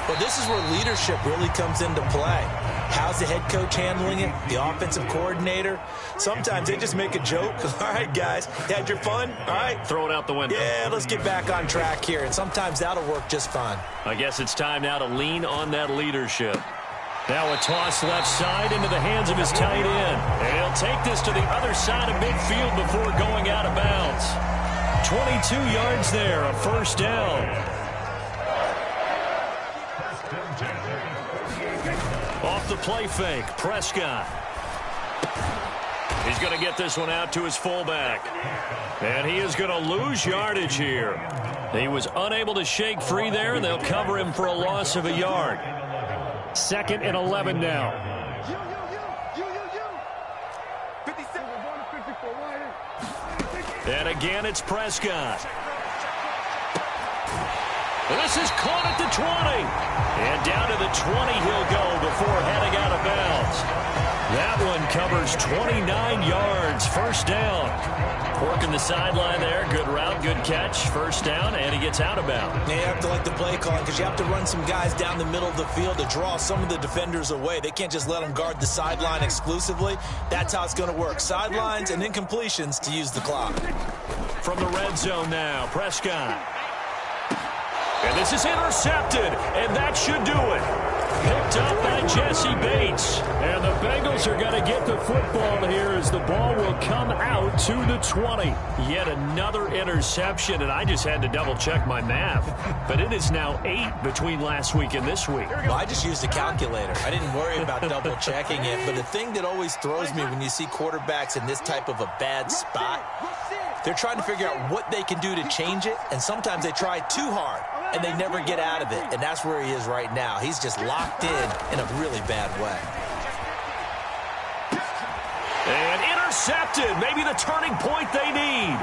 Well, this is where leadership really comes into play. How's the head coach handling it? The offensive coordinator? Sometimes they just make a joke. All right, guys, you had your fun? All right. Throw it out the window. Yeah, let's get back on track here. And sometimes that'll work just fine. I guess it's time now to lean on that leadership. Now a toss left side into the hands of his tight end. And he'll take this to the other side of midfield before going out of bounds. 22 yards there, a 1st down. Off the play fake, Prescott. He's going to get this one out to his fullback. And he is going to lose yardage here. He was unable to shake free there, and they'll cover him for a loss of a yard. 2nd and 11 now. And again, it's Prescott. And this is caught at the 20. And down to the 20 he'll go before heading out of bounds. That one covers 29 yards. First down. Working the sideline there. Good route, good catch. First down, and he gets out of bounds. You have to like the play calling because you have to run some guys down the middle of the field to draw some of the defenders away. They can't just let them guard the sideline exclusively. That's how it's going to work. Sidelines and incompletions to use the clock. From the red zone now, Prescott. And this is intercepted, and that should do it. Picked up by Jesse Bates. And the Bengals are going to get the football here as the ball will come out to the 20. Yet another interception, and I just had to double-check my math. But it is now 8 between last week and this week. Well, I just used a calculator. I didn't worry about double-checking it. But the thing that always throws me when you see quarterbacks in this type of a bad spot, they're trying to figure out what they can do to change it, and sometimes they try too hard, and they never get out of it. And that's where he is right now. He's just locked in a really bad way. And intercepted. Maybe the turning point they need.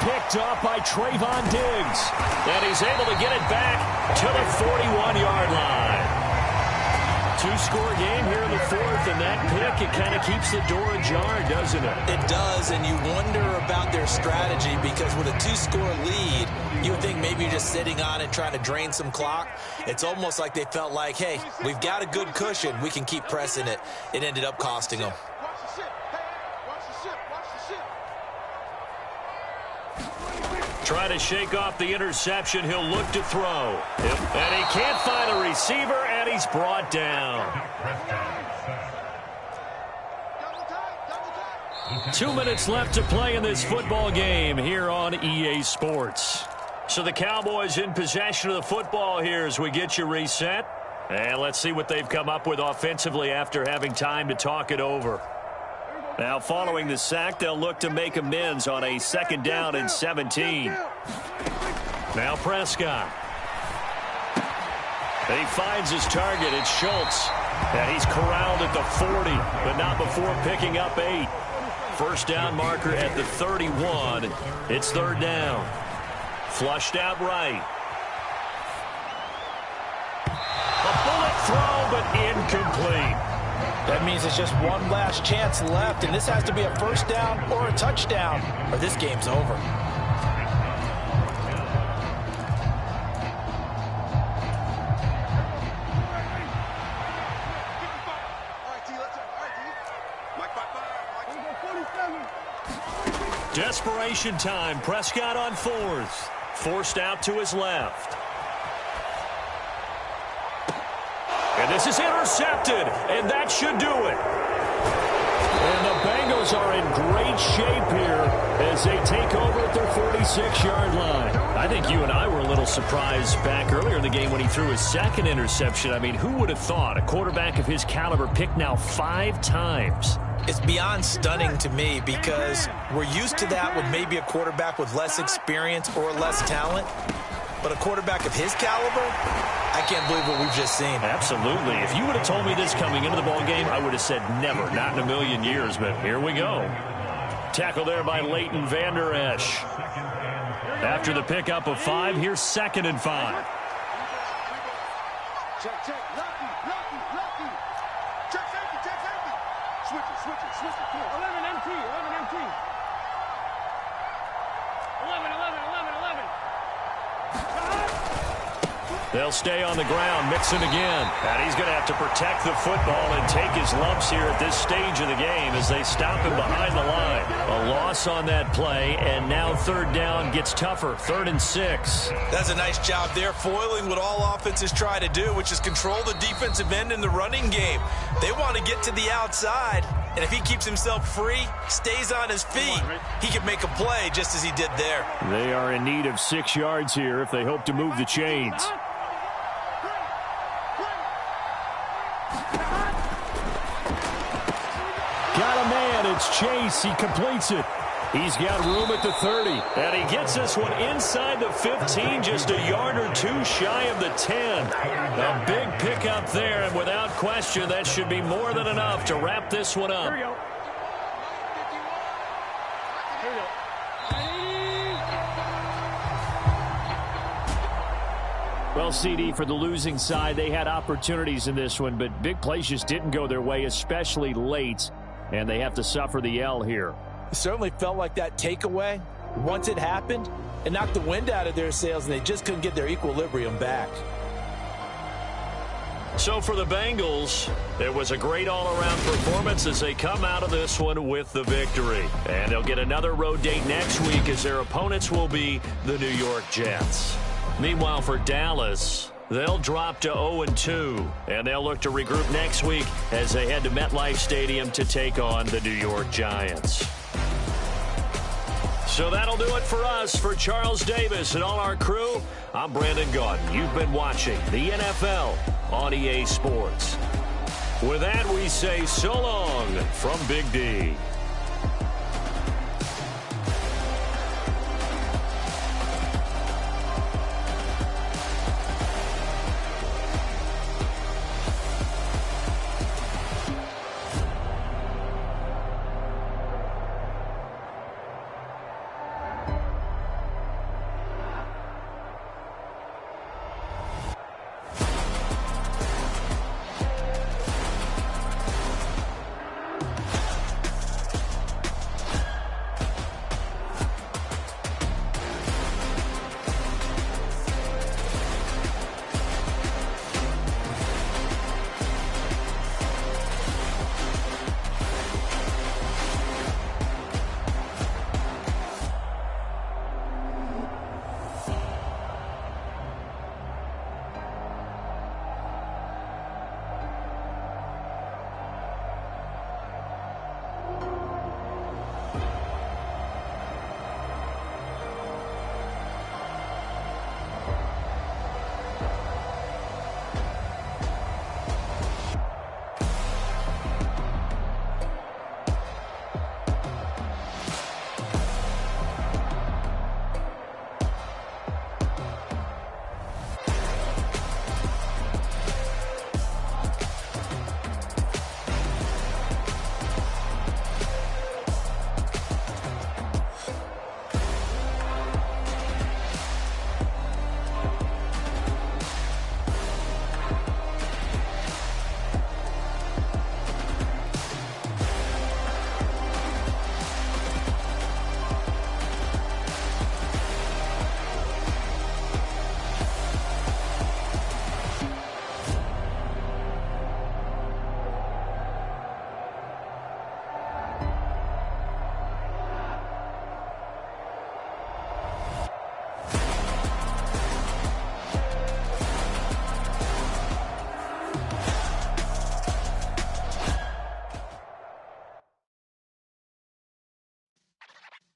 Picked up by Trayvon Diggs. And he's able to get it back to the 41-yard line. Two-score game here in the 4th, and that pick, it kind of keeps the door ajar, doesn't it? It does, and you wonder about their strategy because with a 2-score lead, you would think maybe you're just sitting on it trying to drain some clock. It's almost like they felt like, hey, we've got a good cushion. We can keep pressing it. It ended up costing them. Try to shake off the interception. He'll look to throw. And he can't find a receiver, and he's brought down. 2 minutes left to play in this football game here on EA Sports. So the Cowboys in possession of the football here as we get you reset. And let's see what they've come up with offensively after having time to talk it over. Now, following the sack, they'll look to make amends on a 2nd down and 17. Now Prescott. And he finds his target. It's Schultz. And he's corralled at the 40, but not before picking up 8. First down marker at the 31. It's 3rd down. Flushed out right. A bullet throw, but incomplete. That means it's just one last chance left, and this has to be a first down or a touchdown, or this game's over. Desperation time. Prescott on 4th. Forced out to his left. And this is intercepted, and that should do it. And the Bengals are in great shape here as they take over at their 46-yard line. I think you and I were a little surprised back earlier in the game when he threw his 2nd interception. I mean, who would have thought a quarterback of his caliber picked now 5 times? It's beyond stunning to me because we're used to that with maybe a quarterback with less experience or less talent. But a quarterback of his caliber, I can't believe what we've just seen. Absolutely. If you would have told me this coming into the ball game, I would have said never, not in a million years. But here we go. Tackle there by Leighton Vander Esch. After the pickup of 5, here's 2nd and 5. Check. Lucky. Check safety. Switch it. Come on. 11 MT. 11. They'll stay on the ground, mixing again. And he's going to have to protect the football and take his lumps here at this stage of the game as they stop him behind the line. A loss on that play, and now 3rd down gets tougher. 3rd and 6. That's a nice job there, foiling what all offenses try to do, which is control the defensive end in the running game. They want to get to the outside, and if he keeps himself free, stays on his feet, he can make a play just as he did there. They are in need of 6 yards here if they hope to move the chains. Got a man. It's Chase. He completes it. He's got room at the 30. And he gets this one inside the 15, just a yard or two shy of the 10. A big pickup there, and without question, that should be more than enough to wrap this one up. Well, CD, for the losing side, they had opportunities in this one, but big plays just didn't go their way, especially late, and they have to suffer the L here. It certainly felt like that takeaway, once it happened, it knocked the wind out of their sails, and they just couldn't get their equilibrium back. So for the Bengals, it was a great all-around performance as they come out of this one with the victory. And they'll get another road date next week as their opponents will be the New York Jets. Meanwhile, for Dallas, they'll drop to 0-2, and they'll look to regroup next week as they head to MetLife Stadium to take on the New York Giants. So that'll do it for us. For Charles Davis and all our crew, I'm Brandon Gaudin. You've been watching the NFL on EA Sports. With that, we say so long from Big D.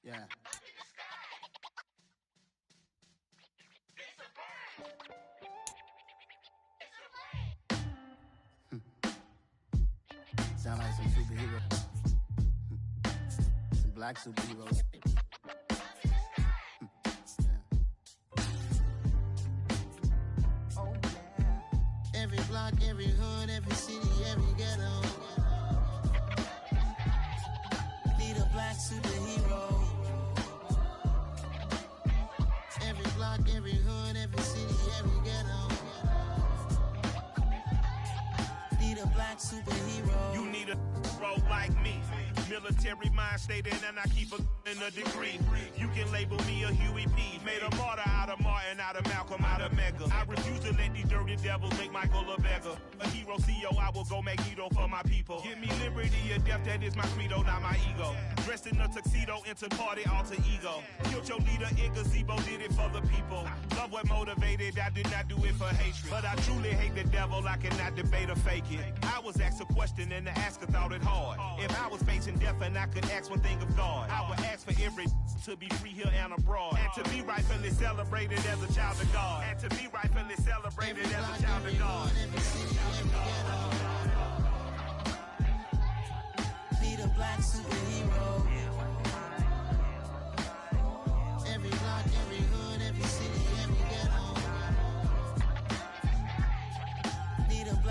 Yeah. Sound like some superheroes. Some black superheroes. Oh, yeah. Every block, every hood, every city, every ghetto. Need a black superhero. Every block, every hood, every city, every ghetto. Need a black superhero. You need a bro like me. Military mind stated, and I keep a degree. You can label me a Huey P. Made a martyr out of Martin, out of Malcolm, out of Mega. I refuse to let these dirty devils make Michael a beggar. A hero CEO, I will go Magneto for my people. Give me liberty or death, that is my credo, not my ego. Dressed in a tuxedo, into party alter ego. Killed your leader in gazebo, did it for the people. Love what motivated, I did not do it for hatred. But I truly hate the devil, I cannot debate or fake it. I was asked a question and the asker thought it hard. If I was facing death and I could ask one thing of God, I would ask for every to be free here and abroad, and to be rightfully celebrated as a child of God, and to be rightfully celebrated as a child of God.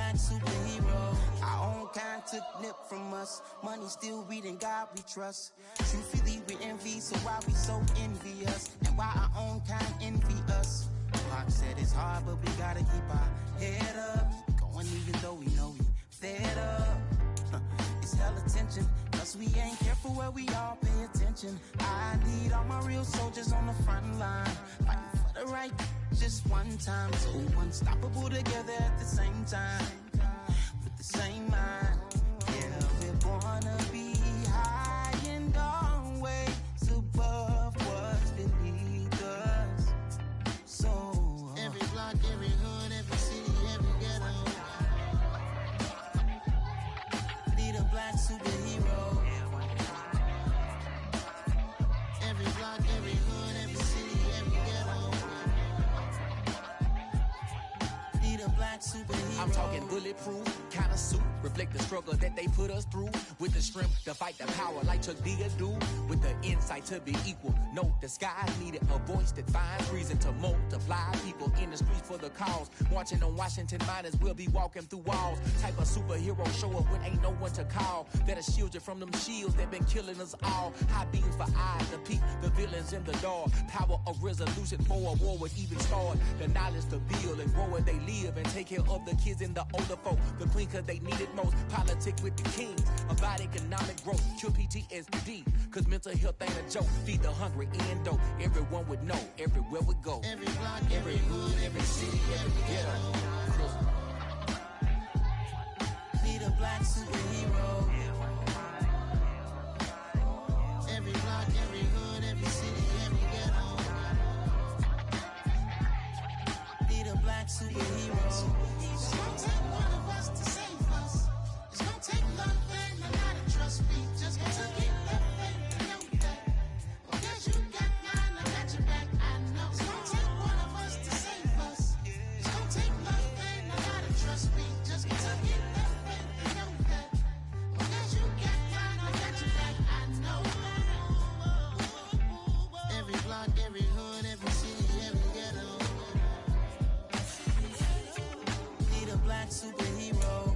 black superhero. Our own kind took nip from us. Money still reading God we trust. Truthfully we envy, so why we so envious? And why our own kind envy us? Pac said it's hard, but we gotta keep our head up. Going even though we know we fed up. It's hella tension, cause we ain't careful where we all pay attention. I need all my real soldiers on the front line, fighting for the right just one time. So unstoppable together at the same time, with the same mind. Yeah, we're born to be high and always above what's beneath us. So every block, every hood, every city, every ghetto need a black superhero. Every block, every hood, every city, every ghetto need a black superhero. I'm talking bulletproof kind of suit, reflect the struggle that they put us through, with the strength to fight the power like Chuck D do, with the insight to be equal. No disguise needed, a voice that finds reason to multiply. People in the streets for the cause, marching on Washington might as well be walking through walls. Type of superhero show up when ain't no one to call, that'll shield you from them shields that been killing us all. High beams for eyes to peek the villains in the dark. Power of resolution for a war would even start. The knowledge to build and grow where they live and take care of the kids and the older folk. The queen cause they need it most. Politic with the kings about economic growth. Cure PTSD cause mental health ain't a joke. Feed the hungry and dope. Everyone would know everywhere we go. Every block, every hood, every city, every ghetto need a black superhero. Every block, every hood, every city, every ghetto need a black superhero. It's gonna take one of us to save us. It's gonna take love and a lot of trust. We just got to get that faith, you know that. Because you got mine, I got your back, I know. It's gonna take one of us to save us. It's gonna take love and a lot of trust. We just got to get that faith, you know that. Because you got mine, I got your back, I know. Every block, every hood, every city, every ghetto need a black superhero.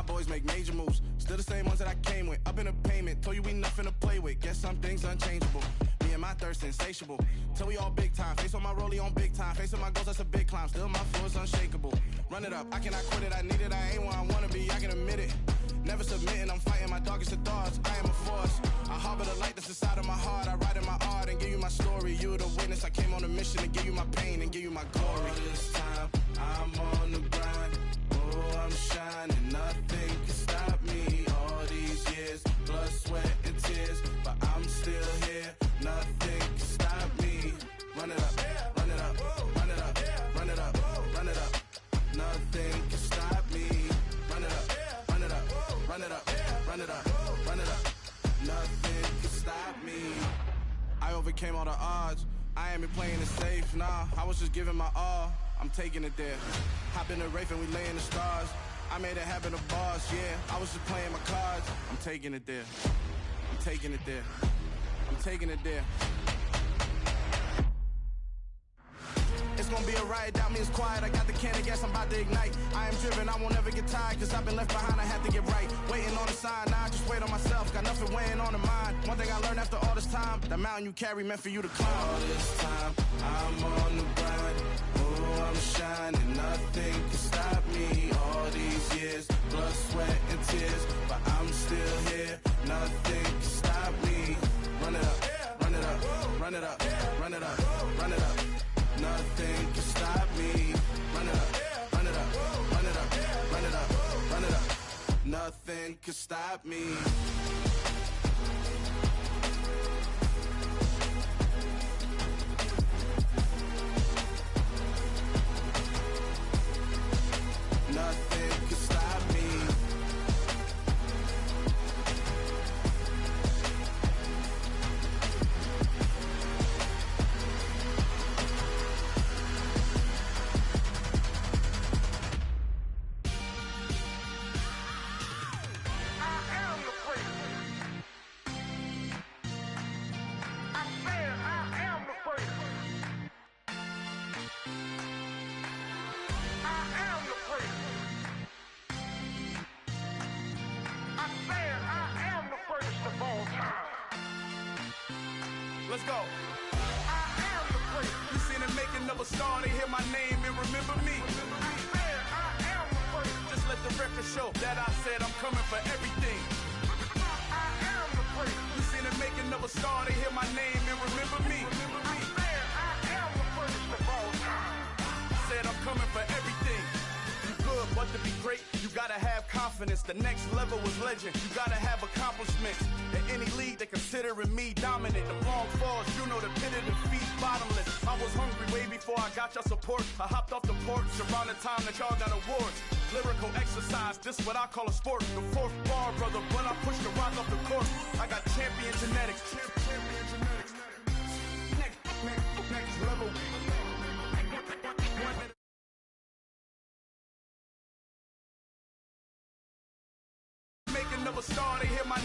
Boys make major moves, still the same ones that I came with. Up in a payment, told you we nothing to play with. Guess some things unchangeable. Me and my thirst insatiable. Till we all big time. Face on my rollie on big time. Face on my goals, that's a big climb. Still my flow is unshakable. Run it up, I cannot quit it. I need it, I ain't where I wanna be. I can admit it. Never submitting, I'm fighting my darkest of thoughts. I am a force. I harbor the light that's inside of my heart. I write in my art and give you my story. You the witness. I came on a mission to give you my pain and give you my glory. All this time, I'm on the grind. Oh, I'm shining. Nothing can stop me. All these years, blood, sweat, and tears, but I'm still here. Nothing can stop me. Run it up, run it up, run it up, run it up, run it up. Nothing can stop me. Run it up, run it up, run it up, run it up, run it up. Nothing can stop me. I overcame all the odds. I ain't been playing it safe, nah. I was just giving my all. I'm taking it there. Hop in the Wraith and we lay in the stars. I made it happen, the boss, yeah. I was just playing my cards. I'm taking it there. I'm taking it there. I'm taking it there. It's gonna be a riot, doubt me it's quiet. I got the can of gas, I'm about to ignite. I am driven, I won't ever get tired, cause I've been left behind, I have to get right. Waiting on the sign, now I just wait on myself. Got nothing weighing on the mind. One thing I learned after all this time, the mountain you carry meant for you to climb. All this time, I'm on the grind. Oh, I'm shining, nothing can stop me. All these years, blood, sweat, and tears, but I'm still here. Nothing can stop me. Run it up, run it up, run it up, run it up, run it up. Nothing can stop me. Run it up, run it up, run it up, run it up, run it up. Nothing can stop me. let's go. I am the great. You seen the making of a star, they hear my name and remember me. I am the great. Just let the record show that I said I'm coming for everything. I am the great. You seen the making of a star, they hear my name and remember me. I am the greatest of all time. Said I'm coming for everything. You good, but to be great, you gotta have confidence. The next level was legend. You gotta have accomplishments. In any league, they considering me dominant. The wrong falls, you know the pit of defeat, bottomless. I was hungry way before I got your support. I hopped off the porch around the time that y'all got awards. Lyrical exercise, this what I call a sport. The fourth bar, brother, when I push the rock off the court. I got champion genetics. Champion genetics. Next level. Making of a star, they hear my